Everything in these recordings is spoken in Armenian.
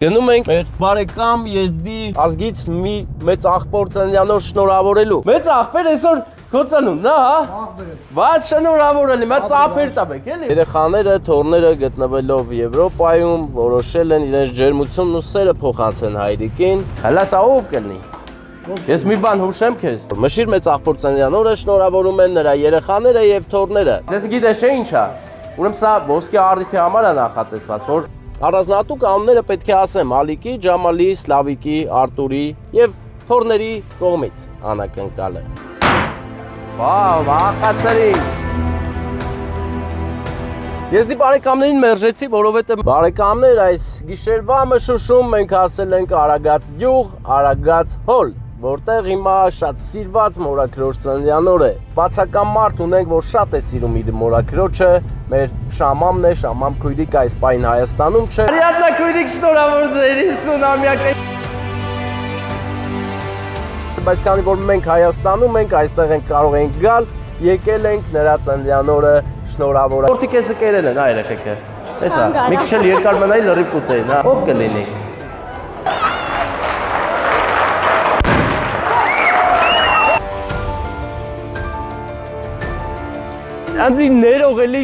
Գնում ենք մեր բարեկամ Եզդի ազգից մի մեծ աղբոր ծննդյանոր շնորհավորելու։ Մեծ աղբեր այսօր քո ծնունդն է, հա։ Բայց շնորհավորել եմ, ծափեր տաբեք, էլի։ Երեխաները, թոռները գտնվելով Եվրոպայում որոշել են իրենց ջերմությունն ու սերը փոխանցեն հայրիկին։ Հələ սա ով կլինի։ Ես մի բան հուշեմ քեզ։ Մշիր մեծ աղբոր ծննդյանորը շնորհավորում են նրա երեխաները եւ թոռները։ Ձեզ գիտես չէ ինչա։ Ուրեմն սա ոսկե առիթի համար է նախատեսված, որ առանձնատու կանոնները պետք է ասեմ Ալիկի, Ջամալի, Սլավիկի, Արտուրի եւ թոռների կողմից անակնկալ է։ Վաու, ախացրի։ Ես դի բարեկամներին մերժեցի, որովհետեւ բարեկամներ այս գիշերվա մշուշում մենք ասել ենք Արագած գյուղ, Արագած հոլ, որտեղ հիմա շատ սիրված մորաքրոջ ծննդյան օր է։ Բացական մարդ ունենք, որ շատ է սիրում իր մորաքրոջը, մեր Շամամն է, Շամամ քույրիկ այս պայն Հայաստանում չէ։ Արիադնա քույրիկ շնորհավոր ձեր 50-ամյակը։ Բայց քանի որ մենք Հայաստանում ենք, այստեղ ենք կարող ենք գալ, եկել ենք նրա ծննդյան օրը շնորհավորել։ Որտիկեսը կերել են, այ երեխեքը։ Տեսա, մի քիչ էլ երկար մնայի լրիվ կուտեին, հա, ով կլինի։ Անձի ներողելի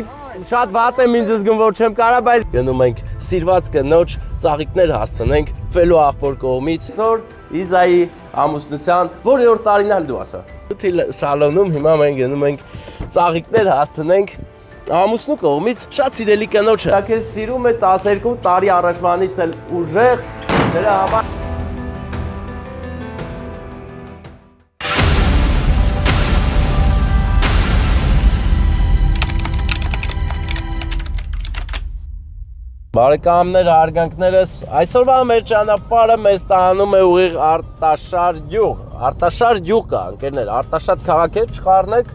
շատ վատ եմ ինձ զգում, որ չեմ կարա, բայց գնում ենք սիրված կնոջ ծաղիկներ հասցնենք Ֆելո աղբոր կողմից։ Այսօր Իզայի ամուսնության որի-որ տարին էլ դու ասա։ Սալոնում հիմա մենք գնում ենք ծաղիկներ հասցնենք ամուսնու կողմից շատ սիրելի կնոջը։ Դա քեզ սիրում է 12 տարի առաջվանից էլ ուժեղ, դրա համար Բարեկամներ, հարգանքներս, այսօրվա մեր ճանապարհը մեզ տանում է ուղիղ Արտաշար գյուղ։ Արտաշար գյուղ կա, ընկերներ, Արտաշատ քաղաք է, չխառնեք,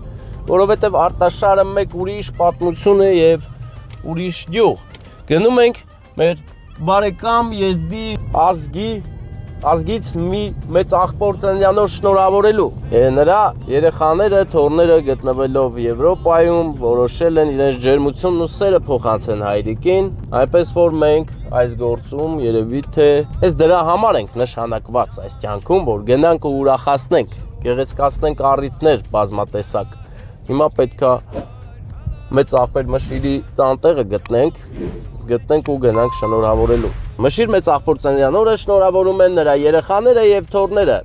որովհետև Արտաշարը մեկ ուրիշ պատմություն է եւ ուրիշ գյուղ։ Գնում ենք մեր բարեկամ Եզդի ազգից մի մեծ աղբոր ծննդյանոր շնորհավորելու։ Նրա երեխաները, թոռները գտնվելով Եվրոպայում որոշել են իրենց ջերմությունն ու սերը փոխանցեն հայրիկին, այնպես որ մենք այս գործում երևի թե այս դրա համար ենք նշանակված այս կյանքում, որ գնանք ու ուրախացնենք, գեղեցկացնենք առիթներ բազմատեսակ։ Հիմա պետքա մեծ աղբեր Մշիրի տանտեղը գտնենք ու գնանք շնորհավորելու։ Մշիր մեծ աղբոր ծննդյան օրը շնորհավորում են նրա երեխաները եւ թոռները։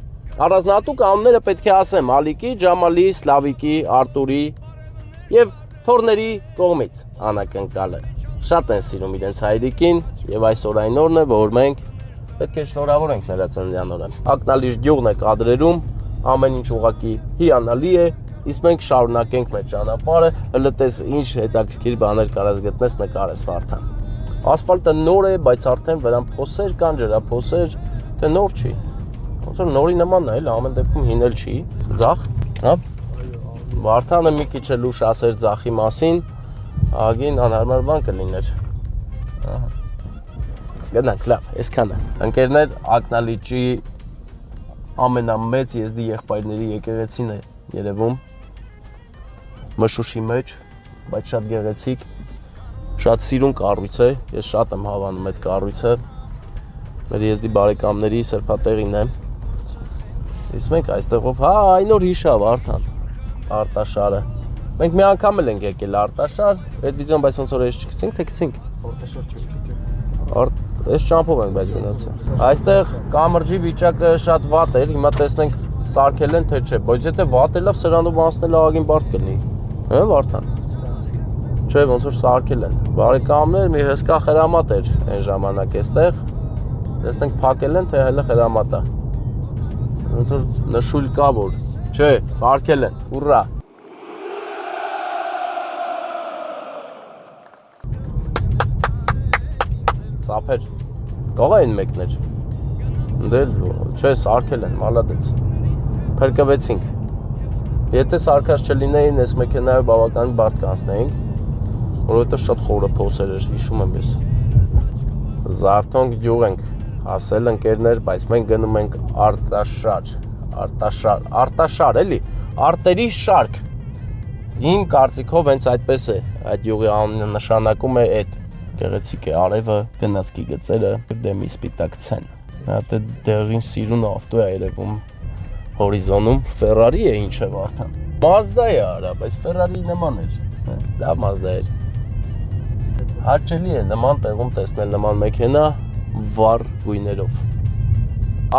Առանձնատու կանոնները պետք է ասեմ Ալիկի, Ջամալի, Սլավիկի, Արտուրի եւ թոռների կողմից անակնկալ է։ Շատ են սիրում իրենց հայրիկին եւ այսօր այն օրն է, որ մենք պետք է շնորհավորենք նրա ծննդյան օրը։ Ակնալիշ գյուղն է կադրերում, ամեն ինչ ուղակի հիանալի է, իսկ մենք շարունակենք մեր ճանապարհը, հələ տես ինչ հետաքրքիր բաներ կարաս գտնես նկարես Վարդան։ Ասֆալտը նոր է, բայց արդեն վրան փոսեր կան, ջրափոսեր, թե նոր չի։ Ոնց որ նորի նմանն է, ամեն դեպքում հին էլ չի։ Ձախ, հա։ Վարդանը մի քիչ էլ ուշ ասեր ձախի մասին, ագին անհարմար բան կլիներ։ Ահա։ Գնանք, լավ, այսքանը։ Ընկերներ, ակնալիճի ամենամեծ Եզդի եղբայրների եկեղեցին է երևում։ Մշուշի մեջ, բայց շատ գեղեցիկ։ Շատ սիրուն կառույց է, ես շատ եմ հավանում այդ կառույցը։ Մեր Եզդի բարեկամների սրբատեղին է։ Իսկ մենք այստեղով, հա, այն օր հիշավ Արթան, Արտաշարը։ Մենք մի անգամ էլ ենք եկել Արտաշար, այդ վիդեոն բայց ոնց որ էս չգցինք, թե գցինք։ Արտաշար չգցինք։ Էս ճամփով ենք բայց գնացել։ Այստեղ կամրջի վիճակը շատ վատ էր, հիմա տեսնենք սարքել են թե չէ, բայց եթե վատ է լավ սրանով անցնել աղագին բարդ կլինի։ Հա, Վարդան։ Չէ, ոնց որ սարքել են։ Բարեկամներ, մի հսկա խրամատ էր այն ժամանակ այստեղ։ Տեսնենք փակել են, թե հələ խրամատ է։ Ոնց որ նշույլ կա որ։ Չէ, սարքել են։ Ուռա։ Ծափեր։ Կողա են մեկներ։ Դե չէ, սարքել են, մալադեց։ Փրկվեցինք։ Եթե սարքած չլինեին, այս մեքենայով բավական բարդ կանցնեինք, որովհետև շատ խորը փոսեր էր, հիշում եմ ես։ Զարթոնք գյուղ ենք հասել ընկերներ, բայց մենք գնում ենք Արտաշար, էլի, արտերի շարք։ Իմ կարծիքով հենց այդպես է, այդ յուղի անունը նշանակում է այդ։ Գեղեցիկ է արևը, գնացքի գծերը, դեմի սպիտակ ցեն։ Հատ է դեղին սիրուն ավտո է երևում հորիզոնում, Ferrari է ինչ է վարդան։ Mazda է արա, բայց Ferrari նման էր։ Դա Mazda էր։ Հաճելի է նման տեղում տեսնել նման մեքենա վառ գույներով։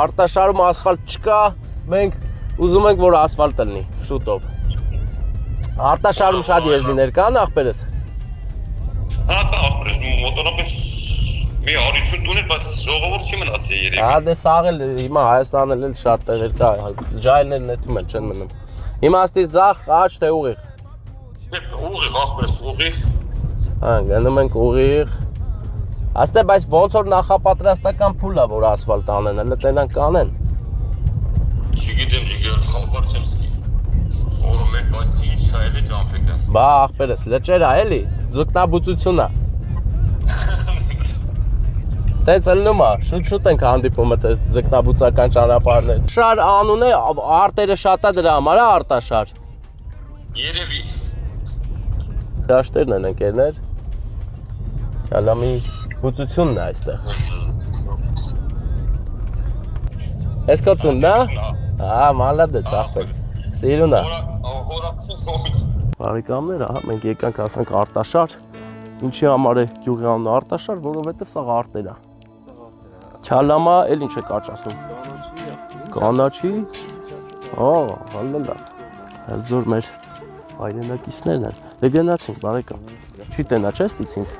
Արտաշարում ասֆալտ չկա, մենք ուզում ենք, որ ասֆալտ լինի շուտով։ Արտաշարում շատ եզնիներ կան, ախպերս։ Հա, ախպերս, մոտորապես մի արություն տուներ, բայց ժողովուրդ չի մնացի երևի։ Հա, դե սաղ էլ հիմա Հայաստանում էլ շատ տեղեր կա, ջայլներն էդում են չեն մնում։ Հիմա աստից ձախ, աջ թե ուղիղ։ Ուղիղ, ախպերս, ուղիղ։ Հա, գնում ենք ուղիղ։ Աստե, բայց ոնց որ նախապատրաստական փուլ է, որ ասֆալտ անեն, հələ տենան կանեն։ Չգիտեմ, խալվար չեմ սկի։ Օրը մեկ բայց ինչ չայել է ճամփեկը։ Բա, ախպերս, լճերա էլի, ձգնաբուծություն է։ Տենց ելնում է, շուտ ենք հանդիպում այդպես ձգնաբուծական ճանապարհներ։ Շար անուն է, արտերը շատ է դրա համար, արտաշար։ Երևի։ Դաշտերն են ընկերներ։ Կալամի բուծությունն է այստեղ։ Ես քո տունն է։ Հա, մալադեց ախպեր։ Սիրուն է։ Բարեկամներ, ահա մենք եկանք ասենք Արտաշար։ Ինչի համար է գյուղի անունը Արտաշար, որովհետև սա արտեր է։ Քալամա էլ ինչ է կաճացնում։ Կանաչի։ Օ, հալլա։ Հազոր մեր հայրենակիցներն են։ Դե գնացինք, բարեկամ։ Չի տենա, չես տից ինձ։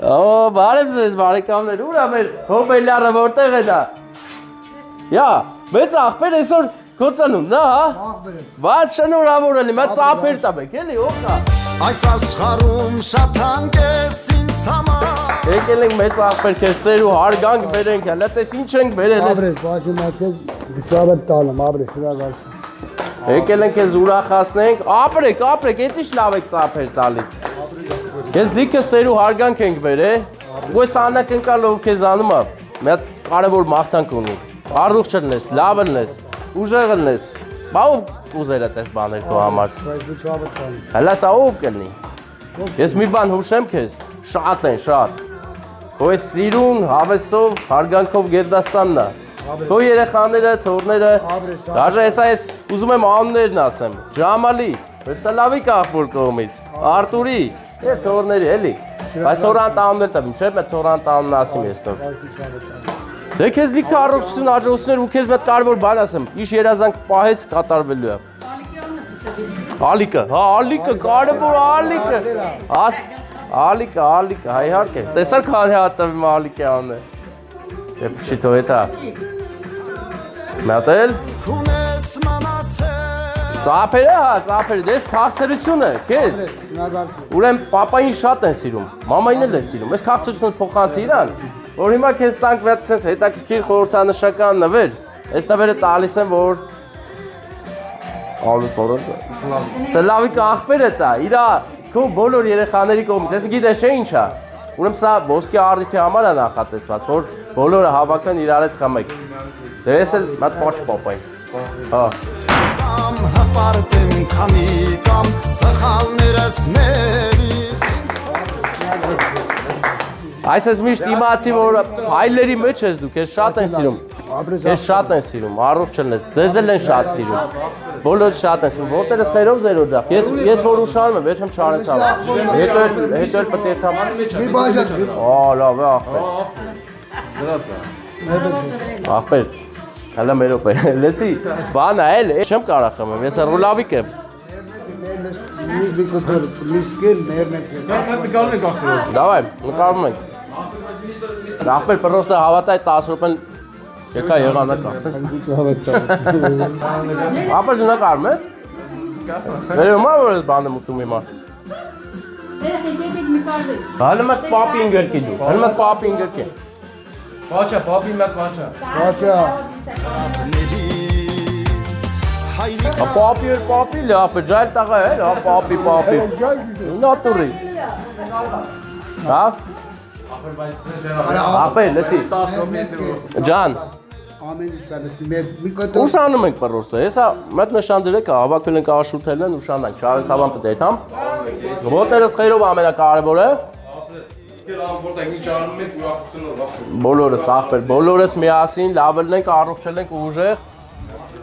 Օ, բարև ձեզ, բարեկամներ, ուր է մեր հոբելյարը, որտեղ է դա։ Յա, մեծ ախպեր այսօր Կոցանում, նա, հա։ Բայց շնորհավոր եմ, այդ ծափեր տաբեք, էլի, ով կա։ Այս աշխարհում շատ թանկ ես ինձ համար։ Եկել ենք մեծ ախպեր քեզ սեր ու հարգանք բերենք, հələ տես ինչ ենք բերել ես։ Ապրես, բացի մատքեզ դժվար տալım, ապրես, հրավար։ Եկել ենք քեզ ուրախացնենք, ապրեք, էդ ինչ լավ եք ծափեր տալի։ Քեզ լիքը սեր ու հարգանք ենք բերել։ Ու այս անակնկալով քեզ անում է, մի հատ կարևոր մաղթանք ունի։ Առողջ լինես, լավ լինես, ուժեղ լինես։ Բա ով ուզեր է տես բաներ քո համար։ Բայց դու չավը տալım։ Հələ սա ով կլինի։ Ես մի բան հուշեմ քեզ, շատ են, շատ։ Քո այս սիրուն, հավեսով, հարգանքով Գերդաստանն է։ Քո երեխաները, թորները, դաժե ես ուզում եմ անուններն ասեմ։ Ջամալի, Վերսալավիկ ախոր կողմից, Արտուրի, եւ թորների էլի։ Բայց թորանտ անուններ տվեմ, չէ՞, մեկ թորանտ անունն ասիմ ես տոր։ Դե քեզ լիքը առողջություն, աջակցություններ ու քեզ մեկ կարևոր բան ասեմ, իշ երազանք պահես կատարվելու է։ Ալիկը, հա, ալիկը, կարևոր ալիկը։ Ալիկը, հա իհարկե։ Տեսար քանի հատ տվեմ ալիկի անունը։ Դե փչի թո էտա։ Մատել։ Քունես մնացել։ Ծափերը, հա, ծափերը, դες քաղցրություն է, քեզ։ Ուրեմն papayin շատ են սիրում, մամային էլ է սիրում։ Այս քաղցրությունը փոխանցի իրան, որ հիմա քեզ տանք վետ sense հետաքրքիր խորհրդանշական նվեր։ Այս նվերը տալիս են, որ Ալու փորոց։ Սլավիկ ախպերը տա, իրա քո բոլոր երեխաների կողմից։ Ես գիտես չէ ինչա։ Ուրեմն սա ոսկե առիթի համար է նախատեսված, որ բոլորը հավաքան իրար հետ խմեք։ Դե ես էլ մատ պոչ papayin։ Հա։ Հպարտեմ քանի կամ սխալներս ներից։ Այս ես միշտ իմացի, որ հայլերի մեջ ես դու, քեզ շատ են սիրում։ Քեզ շատ են սիրում, առողջ լինես, ձեզ էլ են շատ սիրում։ Բոլորը շատ են սիրում, որտեղս խերով ձեր օջախ։ Ես որ ուշանում եմ, եթե չարեցավ։ Հետո էլ պետք է թամ։ Մի բաժակ։ Ա, լավ է, ախպեր։ Ախպեր։ Հələ մերոպ է, լեսի, բան է էլ, չեմ կարա խմեմ, ես ռուլավիկ եմ։ Դավայ, նկարվում ենք։ Ախպեր պրոստը հավատայ 10 ռուպեն եկա եղանակ ասենց։ Ախպեր դու նկարվում ես։ Վերում է որ ես բանը մուտում հիմա։ Հալը մատ պապի ինգերքի դու, հալը մատ պապի ինգերքի։ Պաչա, պապի մեկ պաչա։ Պաչա։ Պապի լավ, ջայլ տաղա է, պապի։ Նատուրի։ Հա։ Ապե, լսի։ Ջան։ ամեն ինչ կալսի մի կտոր Ուշանում ենք պրոսը, հեսա մետ նշան դրեք, հավաքվել ենք աշութել են, ուշանանք, չարենց հավան պտետամ, ոտերս խերով ամենակարևորը, բոլորս աղբեր, բոլորս միասին լավելնենք, առողջելենք ուժեղ,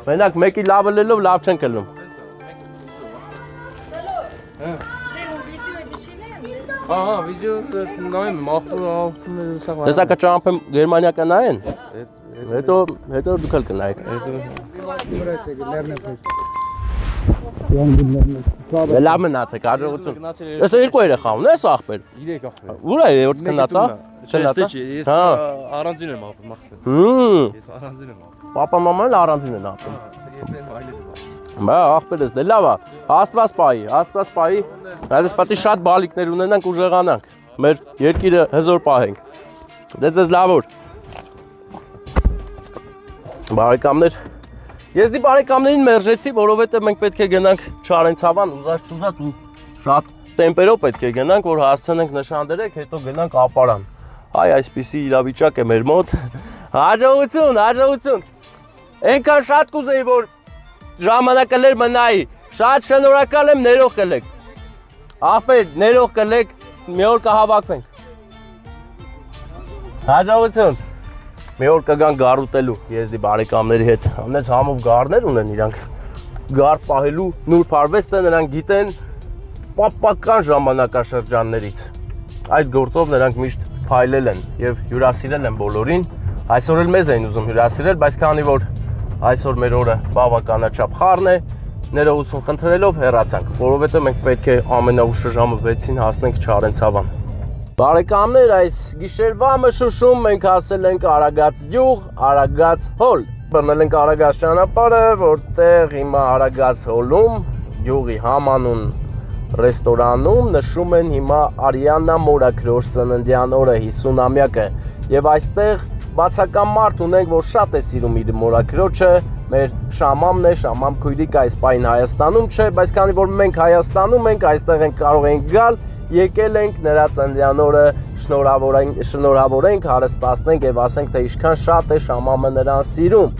մենակ մեկի լավելելով լավ չենք ելնում։ Ահա, վիդեո նայում եմ, ախր Հեսա կճամփեմ Գերմանիա նայեն, հետո դուք էլ կնայեք։ վրացեք լեռնեփես Լավ մնացեք, հաջողություն։ Հեսա երկու երեխա ունես աղբեր։ 3 ախր։ Ուր է երրորդ գնացա։ Ես առանձին եմ ապրում ախր։ Ես առանձին եմ ապրում։ Պապա մաման էլ առանձին են ապրում։ Ես եմ այլել։ Բա աղբերս դե լավ է, Աստված պահի, այլս պատի շատ բալիկներ ունենանք ուժեղանանք, մեր երկիրը հզոր պահենք, դե ձեզ լավ օր։ Բարեկամներ, ես դի բարեկամներին մերժեցի, որովհետև մենք պետք է գնանք Չարենցավան, ուզած ու շատ տեմպերով պետք է գնանք, որ հասցնենք նշան դրեք, հետո գնանք ապարան։ Այ այսպիսի իրավիճակ է մեր մոտ, հաջողություն, այնքան շատ կուզեի, որ ժամանակը լեր մնայի, շատ շնորհակալ եմ, ներող կլեք։ Աղբեր, ներող կլեք, մի օր կհավաքվենք։ Հաջողություն։ Մի օր կգան գար ուտելու, եզդի բարեկամների հետ։ Ամենից համով գարներ ունեն իրանք։ Գար պահելու նուրբ արվեստը նրանք գիտեն պապական ժամանակաշրջաններից։ Այդ գործով նրանք միշտ փայլել են եւ հյուրասիրել են բոլորին։ Այսօր էլ մեզ են ուզում հյուրասիրել, բայց քանի որ այսօր մեր օրը բավականաչափ խառն է, ներողություն խնդրելով հեռացանք, որովհետև մենք պետք է ամենաուշը ժամը 6-ին հասնենք Չարենցավան։ Բարեկամներ, այս գիշերվա մշուշում մենք հասել ենք Արագած գյուղ, Արագած հոլ։ Բռնել ենք Արագած ճանապարհը, որտեղ հիմա Արագած հոլում, գյուղի համանուն ռեստորանում նշում են հիմա Արիաննա Մորաքրոջ ծննդյան օրը 50-ամյակը եւ այստեղ բացական մարդ ունենք, որ շատ է սիրում իր մորաքրոջը, մեր Շամամն է, Շամամ քույրիկը այս պահին Հայաստանում չէ, բայց քանի որ մենք Հայաստանում ենք, այստեղ ենք կարող ենք գալ, եկել ենք նրա ծննդյան օրը շնորհավորենք, հարստացնենք եւ ասենք, թե ինչքան շատ է Շամամը նրան սիրում։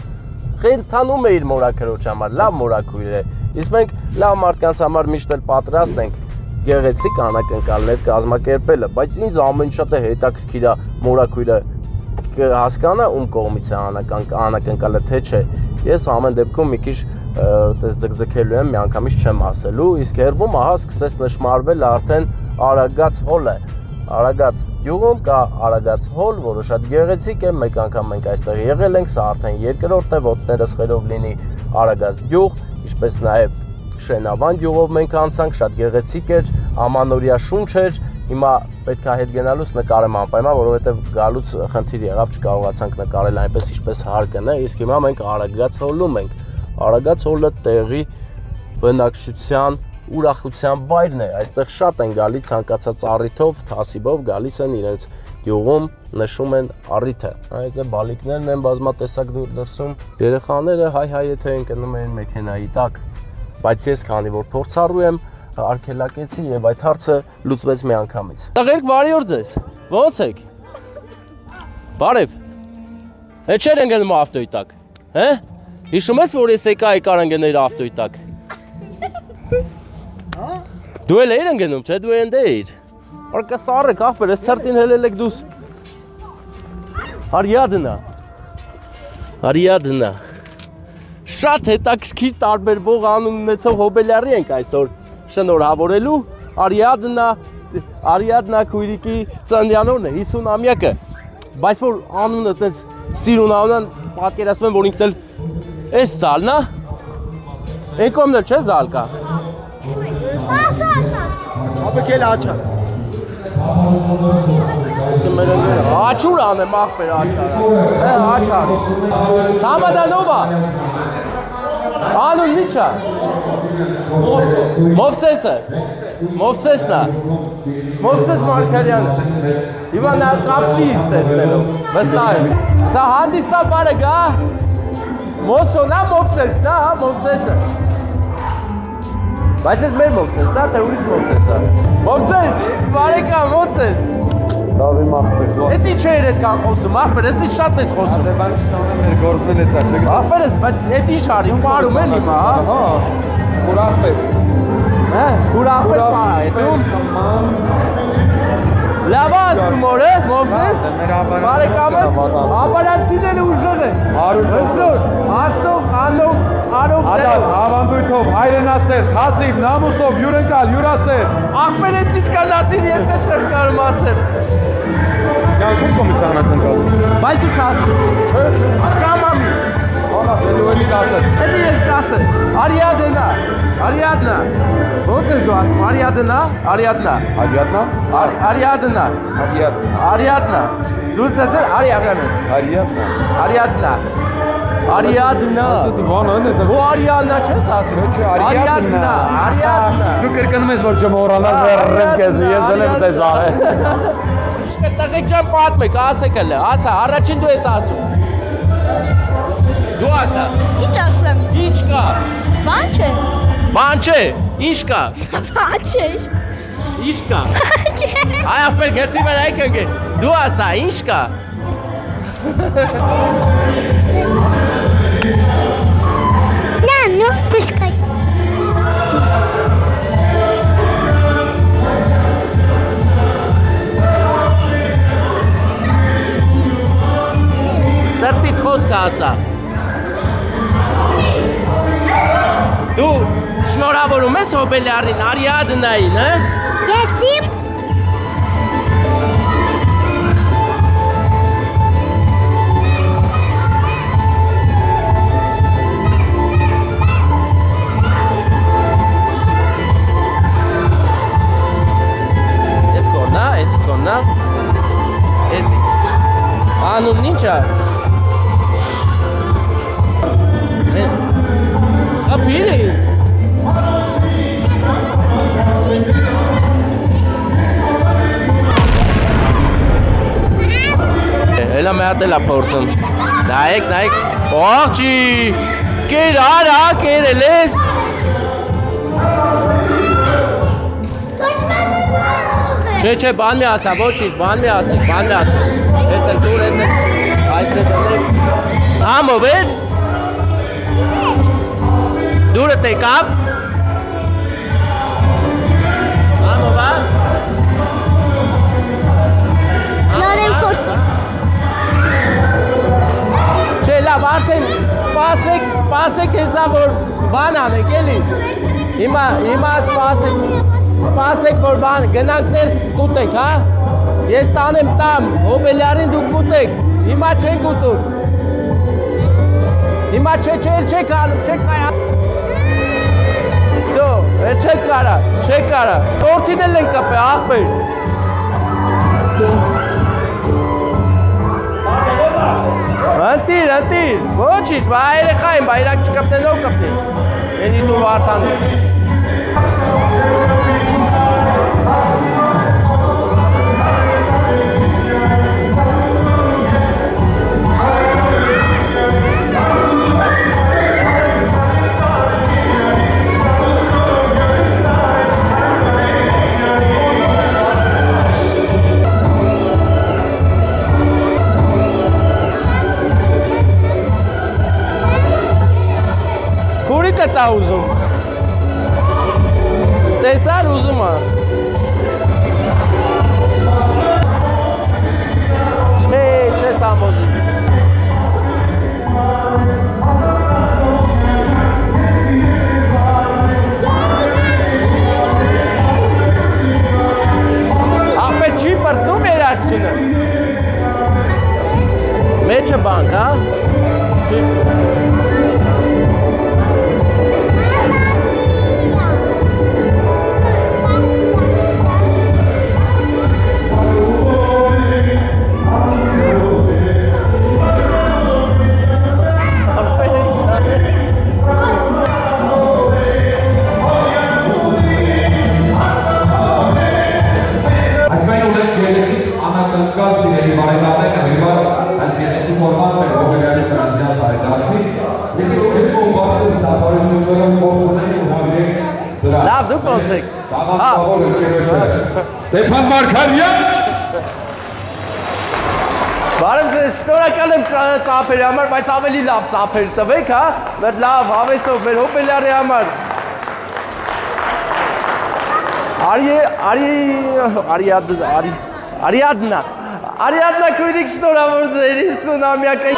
Խենթանում է իր մորաքրոջ համար, լավ մորաքույր է։ Իսկ մենք լավ մարդկանց համար միշտ էլ պատրաստ ենք գեղեցիկ անակնկալներ կազմակերպելը, բայց ինձ ամեն շատ է հետաքրքիր է մորաքույրը հասկանա ում կողմից է անակնկալը թե չէ։ Ես ամեն դեպքում մի քիչ ձգձգելու եմ, միանգամից չեմ ասելու, իսկ հերվում ահա սկսեց նշմարվել արդեն Արագած հոլը։ Արագած գյուղում կա Արագած հոլ, որը շատ գեղեցիկ է, մեկ անգամ մենք այստեղ եղել ենք, սա արդեն երկրորդն է, ոտներս խերով լինի Արագած գյուղ, ինչպես նաև Շենավան գյուղով մենք անցանք, շատ գեղեցիկ էր, ամանորյա շունչ էր։ Հիմա պետք է հետ գնալուց նկարեմ անպայման, որովհետև գալուց խնդիր եղավ, չկարողացանք նկարել այնպես ինչպես հարկն է, իսկ հիմա մենք Արագած հոլում ենք։ Արագած հոլը տեղի բնակչության ուրախության վայրն է, այստեղ շատ են գալի ցանկացած առիթով, թասիբով գալիս են իրենց գյուղում նշում են առիթը։ Այդ բալիկներն են բազմատեսակ դրսում, երեխաները հայ-հայեթե են կնում են մեքենայի տակ, բայց ես քանի որ փորձառու եմ, արգելակեցի եւ այդ հարցը լուծվեց մի անգամից։ Տղերք, բարի օր ձեզ։ Ո՞նց եք։ Բարև։ Էջեր են գնում ավտոյի տակ։ Հե՞։ Հիշում ես, որ ես եկա եկար ընկներ ավտոյի տակ։ Դու էլ էիր ընկնում, չէ՞ դու ընդ էիր։ Արկա սարեք ախպեր, ես ցերտին հելել եք դուս։ Արիադնա։ Շատ հետաքրքիր տարբերվող անուն ունեցող հոբելյարի ենք այսօր շնորհավորելու Արիադնա քույրիկի ծննդյան օրն է 50-ամյակը, բայց որ անունը այդպես սիրուն անուն պատկերացնում եմ, որ ինքն էլ էս զալն է։ Այն կողմն էլ չէ զալ կա։ Ապեքել աչար։ Աչուր անեմ ախպեր աչարը։ Աչար։ Համադանովա։ Անուն միչա։ Մովսեսն է։ Մովսես Մարգարյանը։ Հիմա նա կապշի իզ տեսնելով։ Վստահ եմ։ Սա հանդիսաբարը գա։ Մոսոնա Մովսեսն է, Մովսեսը։ Բայց ես մեր Մովսեսն է, թե ուրիշ Մովսեսը։ Մովսես, բարեկամ, ո՞նց ես։ Լավ իմ ախպեր։ Էս ինչ էր այդ կան խոսում, ախպեր, էս ինչ շատ ես խոսում։ Դե բան շանը մեր գործն է դա, չգիտես։ Ախպերս, բայց այդ ինչ արի, պարում են հիմա, հա։ Ուր ախպեր։ Հա, ուր ախպեր պա, հետում։ Լավ ասում օրը, Մովսես։ Բարեկամս, ապարանցիները ուժեղ են։ Հզոր, ասող, անող, արող Ադալ, ավանդույթով, հայրենասեր, թասիվ, նամուսով, յուրընկալ, յուրասեր։ Ախպեր ես ինչ կան ասիր, ես էլ չեմ կարում ասել։ Կյանքում կոմից անակնկալ։ Բայց դու չասես, չէ, կամամի։ Հոնա, դելու էլի կասես։ Էդի ես կասել, Արիադնա, Արիադնա։ Ոնց ես դու ասում, Արիադնա, Արիադնա։ Արիադնա։ Արիադնա։ Արիադնա։ Դու ասել Արիադնա։ Արիադնա։ Արիադնա։ Արիադնա։ Դու բանան է դա։ Ու Արիադնա չես ասում։ Չէ, Արիադնա։ Արիադնա։ Դու կրկնում ես, որ չմոռանալ վերրեմ քեզ, ես էլ եմ դες արել։ Տղեկ ջան պատմեք, ասեք հələ, ասա, առաջին դու ես ասում։ Դու ասա։ Ինչ ասեմ։ Ինչ կա։ Բան չէ։ Բան չէ, ինչ կա։ Բան չէ։ Ինչ կա։ Չէ։ Այ ախպեր գեցի վրա եկենք։ Դու ասա, ինչ կա։ Նո, պսկայ։ Սրտիդ խոսքը ասա։ Դու շնորհավորում ես Հոբելյանին, Արիադնային, հա։ Ես իմ Էսկոնա, էսի։ Անունն ինչ է։ Խփիր ինձ։ Հելա մի հատ էլա փորձում։ Նայեք, նայեք։ Աղջի, կեր արա, կերել ես։ Չէ, բան մի ասա, ոչինչ, բան մի ասի, բան մի ասի։ Ես էլ դուր, ես էլ այստեղ դնեք։ Համով էր։ Դուրը տեկավ։ Համով է։ նորեն փորձի։ Չէ, լավ, արդեն սպասեք հեսա, որ բան անեք, էլի։ Հիմա սպասեք, որ բան, գնանք ներս կուտեք, հա։ Ես տանեմ տամ, Հոբելյանին դուք կուտեք, հիմա չենք ուտում։ Հիմա չեք անում, չեք այ։ Սո, չեք կարա, տորթին էլ են կպե, աղբեր։ Ընտիր, ոչինչ, բա երեխա եմ, բա իրանք չկպնեն, ով կպնեն։ Ենի դու վարտանում։ Քուրիկը տա ուզում։ Տեսար ուզում է։ Չես ամոզի։ Ախպեր չի պրծնում երաշցունը։ Մեջը բանք, հա։ Լավ, դուք ոնց եք։ Ստեփան Մարգարյան շնորհակալ եմ ծափերի համար, բայց ավելի լավ ծափեր տվեք, հա։ Մեր լավ, հավեսով, մեր հոպելյարի համար։ Արիադնա քույրիկ շնորհավոր ձեր 50-ամյակը։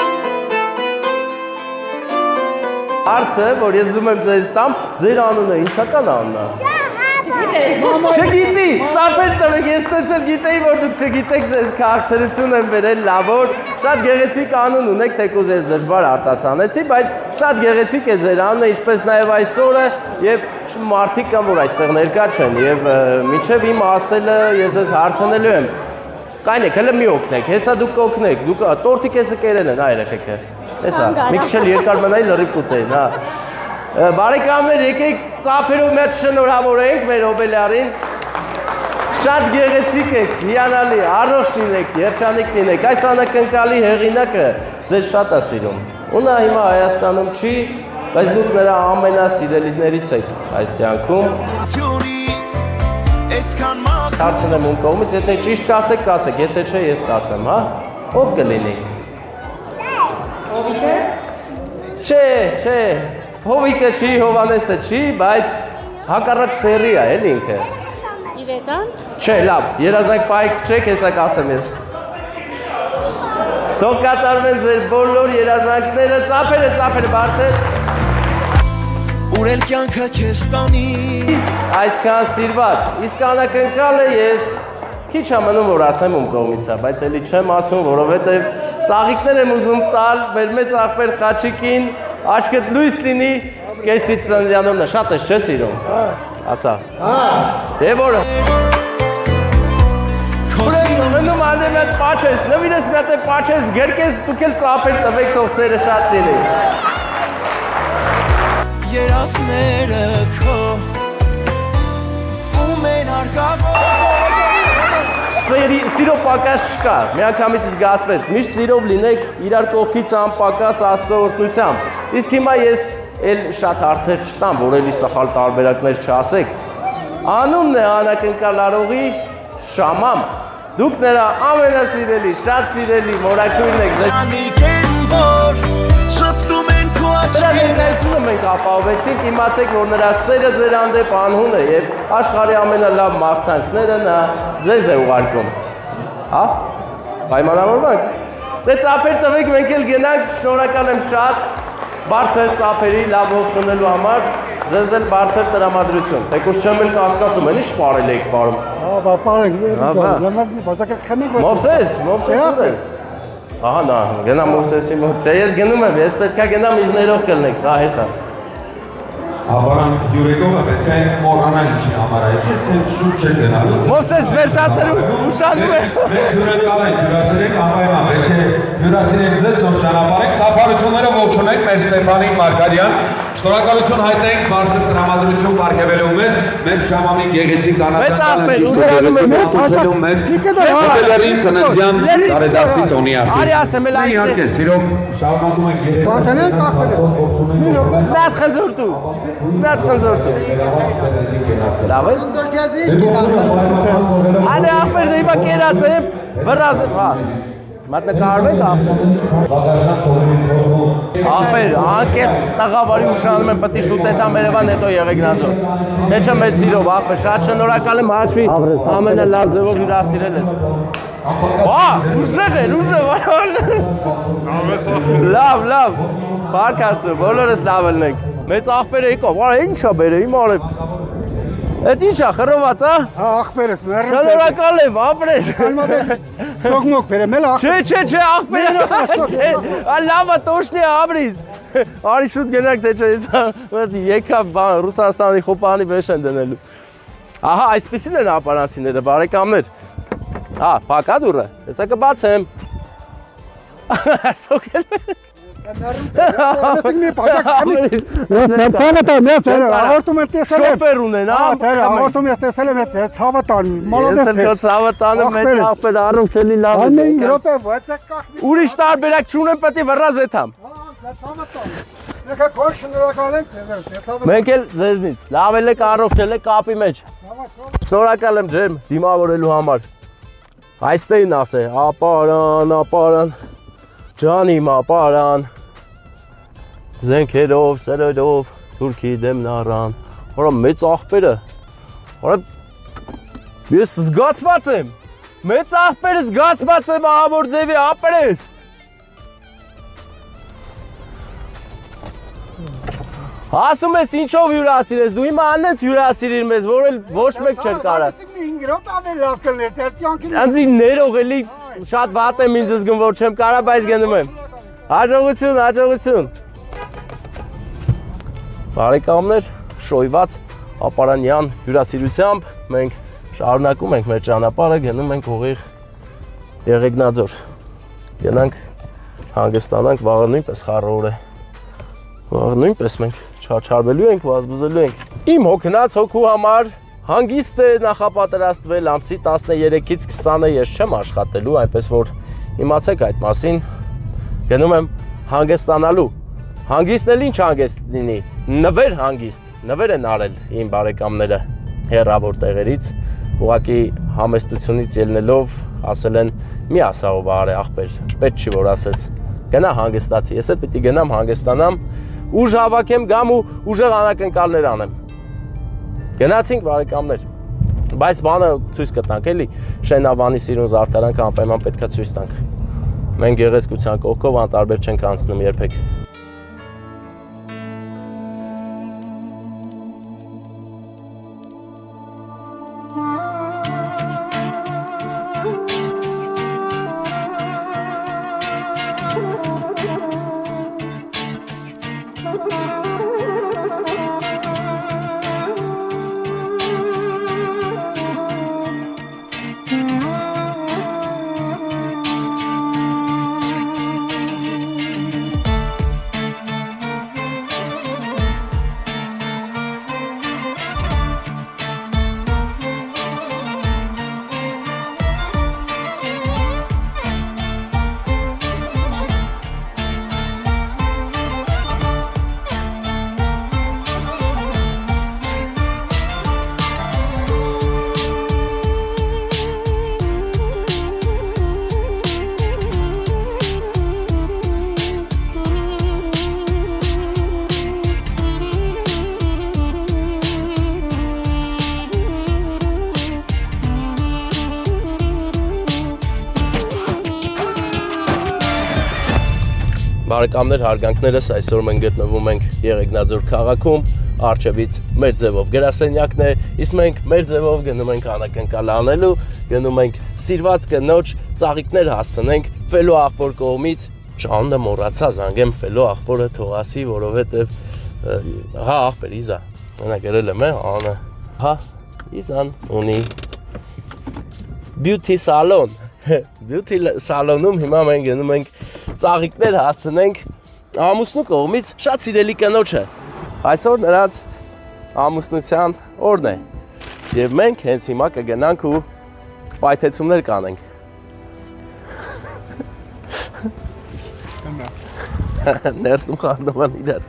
Հարցը, որ ես զում եմ ձեզ տամ, ձեր անունը ինչա կան անունը։ Չգիտի, ծափեր տվեք, ես ստեցել գիտեի, որ դուք չգիտեք, ձեզ քաղցրություն եմ վերել, լավոր, շատ գեղեցիկ անուն ունեք, թեկուզ ես դժվար արտասանեցի, բայց շատ գեղեցիկ է ձեր անունը, ինչպես նաև այսօրը, եւ մարդիկ կան, որ այստեղ ներկա չեն, եւ մինչեւ իմ ասելը ես ձեզ հարցնելու եմ։ Կայնեք, հələ մի օգնեք, հեսա դուք կօգնեք, դուք տորտիկ եսը կերել են, այ երեխեքը։ Հեսա, մի քիչ էլ երկար մնայի լրիվ կուտեին, հա։ Բարեկամներ, եկեք ծափերով մեծ շնորհավորենք մեր հոբելյարին։ Շատ գեղեցիկ եք, հիանալի, առողջ լինեք, երջանիկ լինեք։ Այս անակնկալի հեղինակը ձեզ շատ է սիրում։ Ու նա հիմա Հայաստանում չի, բայց դուք նրա ամենասիրելիներից եք այս կյանքում։ Հարցնեմ ում կողմից, եթե ճիշտ կասեք, կասեք, եթե չէ, ես կասեմ, հա։ Ով կլինի։ Հովիկը։ Չէ։ Հովիկը չի, Հովանեսը չի, բայց հակառակ սերի է, էլ ինքը։ Իրական։ Չէ, լավ, երազանք պայք չեք, հեսա կասեմ ես։ Թող կատարվեն ձեր բոլոր երազանքները, ծափերը բարձր։ Ուրել կյանքը քեզ տանի Այսքան սիրված, իսկ անակնկալը ես քիչ ամնում որ ասեմ ում կողմից է, բայց էլի չեմ ասում, որովհետև ծաղիկներ եմ ուզում տալ մեր մեծ աղբեր Խաչիկին, աշկդ լույս լինի, կեսից ծննդյանորն է, շատ ես չէ սիրում, ասա, դե որը, մնում անդեմ այդ պաչ ես, նվիրես մի հատ է պաչ ես, գերկես, դուք էլ ծափեր տվեք, թող սերը շատ լինի, երասները քո ու մեն արկավոր Սիրո պակաս չկա, մի անգամից զգացվեց, միշտ սիրով լինեք իրար կողքից անպակաս Աստծո օրհնությամբ։ Իսկ հիմա ես էլ շատ հարցեր չտամ, որ էլի սխալ տարբերակներ չասեք։ Անունն է անակնկալ արողի Շամամ։ Դուք նրա ամենասիրելի, շատ սիրելի մորաքույրն եք։ Անիկեն որ շփտում են քո Դրա ներկայությունը մենք ապահովեցինք, իմացեք, որ նրա սերը ձեր հանդեպ անհուն է եւ աշխարհի ամենալավ մաղթանքները նա ձեզ է ուղարկում։ Հա? Պայմանավորվանք։ Դե ծափեր տվեք, մենք էլ գնանք, շնորհակալ եմ շատ բարձր ծափերի լավ ողջունելու համար, ձեզ էլ բարձր տրամադրություն։ Թեկուզ չեմ էլ կասկածում, ինչ պարել եք պարում։ Հա, պարենք, Մովսես ուր ես։ Ահա նա, գնա Մովսեսի մոտ, չէ ես գնում եմ, ես պետք է գնամ իզներով կլնեք, հա հեսա։ Աբարան յուրեկովը պետք է մոռանալ ինչի համար է, եթե շուտ չեք գնալու։ Մովսես վերջացրու, ուշանում է։ Մենք հյուրընկալ ենք, հյուրասիրենք անպայման, պետք է հյուրասիրենք ձեզ, նոր ճանապարհեք, ծափարությունները ողջունենք մեր Ստեփանին Մարգարյան, շնորհակալություն հայտնենք բարձր տրամադրություն պարգևելու մեզ, մեր Շամամի գեղեցիկ անակնկալը ճիշտ ուղղելու մեր հոբելյարին ծննդյան տարեդարձի տոնի արդի։ Արի ասեմ էլ այստեղ։ Իհարկե, սիրով շարունակում ենք Նատ խնձորտու։ Լավ ես։ Անը ախպեր դե հիմա կերած եմ, վրազ, հա։ Մատնկարում եք ախպեր, անկես տղավարի ուշանում եմ պտի շուտետամ երևան հետո եղեք նազոր։ Դե չեմ մեծ սիրով ախպեր, շատ շնորհակալ եմ հաշվի, ամենալավ ձևով հյուրասիրել ես։ Հա, ուժեղ էր, լավ, պարկ աստու, բոլորս լավ ելնենք։ Մեծ ախպեր եկավ, արա ինչա բերը, իմ արև։ Էդ ինչա, խռոված, հա։ Հա, ախպերս, մերում Շնորհակալ եմ, ապրես։ Սոգմոք բերեմ, էլ ախպեր։ Չէ, ախպեր։ Լավա տոշնի ապրիս։ Արի շուտ գնանք, թե չէ, եկավ Ռուսաստանի խոպանի վեշ են դնելու։ Ահա, այսպիսին են ապարանցիները, բարեկամներ։ Հա, փակա դուռը, հեսա կբացեմ։ Սոկել եմ։ Աղորդում եմ տեսել եմ։ Շոֆեր ունեն, աղորդում ես տեսել եմ, ցավը տան, մալոդես ես։ Ես ցավը տանը մեծ ախպեր առում քելի լավ է։ Ամեն րոպե վեցակ կախ։ Ուրիշ տարբերակ չունեմ, պետք է վռազ եթամ։ Ցավը տան։ Եկա քո շնորհակալ եմ, Մենք էլ ձեզնից, լավ եք առողջել եք կապի մեջ։ Շնորհակալ եմ ջեմ դիմավորելու համար։ Այստեղին ասե, ապարան։ Ջանի մապարան, զենքերով, սերերով, թուրքի դեմնարան, հորա մեծ աղբերը, հորա ես զգացված եմ, մեծ աղբերը զգացված եմ ահավոր ձևի ապրես։ Ասում ես ինչով հյուրասիրես, դու հիմա անեց հյուրասիրիր մեզ, որ էլ ոչ մեկ չեր կարա։ Անձի ներող էլի շատ վատ եմ ինձ զգում, որ չեմ կարա, բայց գնում եմ։ Հաջողություն, հաջողություն։ Բարեկամներ, շոյված ապարանյան հյուրասիրությամբ մենք շարունակում ենք մեր ճանապարհը, գնում ենք ուղիղ Եղեգնաձոր։ Գնանք հանգստանանք, վաղը նույնպես խառը օր է։ Վաղը նույնպես մենք չարչարվելու ենք, վազբուզելու ենք։ Իմ հոգնած հոգու համար հանգիստ է նախապատրաստվել ամսի 13-ից 20-ը ես չեմ աշխատելու, այնպես որ իմացեք այդ մասին, գնում եմ հանգստանալու։ Հանգիստն էլ ինչ հանգիստ լինի, նվեր հանգիստ, նվեր են արել իմ բարեկամները հեռավոր տեղերից, ուղղակի համեստությունից ելնելով ասել են մի ասա ով արե ախպեր, պետք չի որ ասես, գնա հանգստացի, ես էլ պիտի գնամ հանգստանամ, ուժ հավաքեմ գամ ու ուժեղ անակնկալներ անեմ։ Գնացինք բարեկամներ, բայց բանը ցույց կտանք էլի, Շենավանի սիրուն զարդարանքը անպայման պետքա ցույց տանք։ Մենք գեղեցկության կողքով անտարբեր չենք անցնում երբեք։ Բարեկամներ, հարգանքներս, այսօր մենք գտնվում ենք Եղեգնաձոր քաղաքում, առջևից մեր ձևով գրասենյակն է, իսկ մենք մեր ձևով գնում ենք անակնկալ անելու, գնում ենք սիրված կնոջ ծաղիկներ հասցնենք Ֆելո աղբոր կողմից, ճանունը մոռացա զանգեմ Ֆելո աղբորը թող ասի, որովհետև հա աղբեր Իզա, նա գրել եմ անը, հա Իզան ունի Beauty salon, Beauty salon-ում հիմա մենք գնում ենք ծաղիկներ հասցնենք ամուսնու կողմից շատ սիրելի կնոջը։ Այսօր նրանց ամուսնության օրն է։ Եվ մենք հենց հիմա կգնանք ու պայթեցումներ կանենք։ Ներսում խառնում են իրար։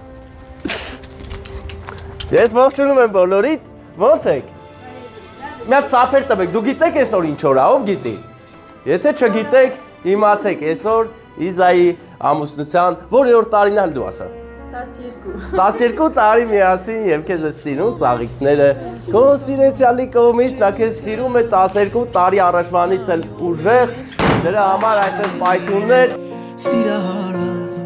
Ես ողջունում եմ բոլորիդ, ո՞նց եք։ Մի հատ ծափեր տվեք, դու գիտեք այսօր ինչ օր է, ով գիտի։ Եթե չգիտեք, իմացեք այսօր Իզայի ամուսնության որերորդ տարին էլ դու ասա։ 12 տարի միասին եւ քեզ է սիրուն ծաղիկները։ Քո սիրեցյալի կողմից նա քեզ սիրում է 12 տարի առաջվանից էլ ուժեղ, դրա համար այսպես պայթուններ։ Սիրահարած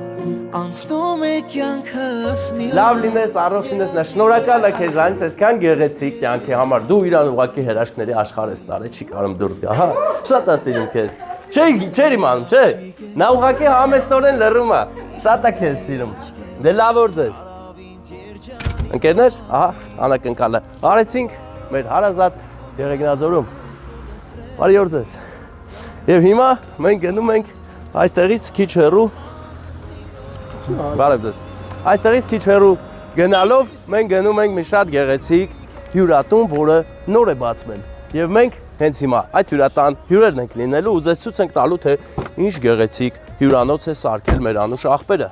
անցնում է կյանքս մի լավ լինես, առողջ լինես, նա շնորհակալ է քեզ այնց այսքան գեղեցիկ կյանքի համար։ Դու իրան ուղղակի հրաշքների աշխարհ ես տարել, չի կարող դուրս գա, հա։ Շատ է սիրում քեզ։ Չէր իմանում, չէ։ Նա ուղղակի համեստորեն լռում է։ Շատ է քեզ սիրում։ Դե լավ օր ձեզ։ Ընկերներ, ահա, անակնկալը արեցինք մեր հարազատ Եղեգնաձորում։ Բարի օր ձեզ։ Եվ հիմա մենք գնում ենք այստեղից քիչ հեռու։ Բարև ձեզ։ Այստեղից քիչ հեռու գնալով մենք գնում ենք մի շատ գեղեցիկ հյուրատուն, որը նոր է բացվել։ Եվ մենք հենց հիմա այդ հյուրատան հյուրերն ենք լինելու ու ձեզ ցույց ենք տալու, թե ինչ գեղեցիկ հյուրանոց է սարքել մեր անուշ աղբերը։